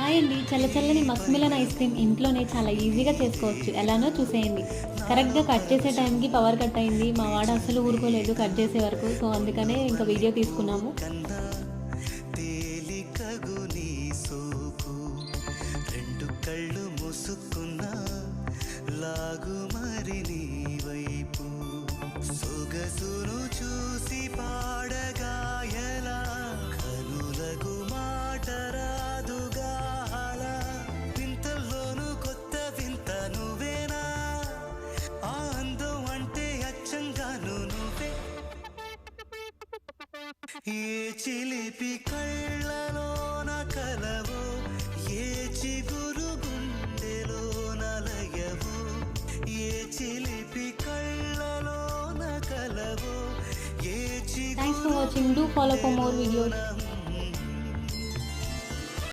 Hi అండి. చల్లని Musk melon ice cream ఇంట్లోనే చాలా ఈజీగా చేసుకోవచ్చు. ఎలానో చూసేయండి. కరెక్ట్‌గా కట్ చేసే టైంకి పవర్ కట్ అయింది. మా వాడు అస్సలు ఊరుకోలేదు కట్ చేసే వరకు. సో, అందుకనే ఇంకా వీడియో తీసుకున్నాము. తేలికగు నీ సోకు రెండు కళ్ళు మూసుకున్నా లాగు మరి నీ వైపు సొగసును చూసి పాడగాయలా కనులకు మాట రాదుగా అలా వింతల్లోనూ కొత్త వింత నువ్వేనా ఆ అందం అంటే అచ్చంగాను నువ్వే ఏ చిలిపి కళ్ళలోన కలవో ఏ చిగురు గుండెలోన లయవో ఏ చిలిపి కళ్ళలోన కలవో ఏ థాంక్స్ ఫర్ చిగురు watching. Do follow for more videos. గుండెలోన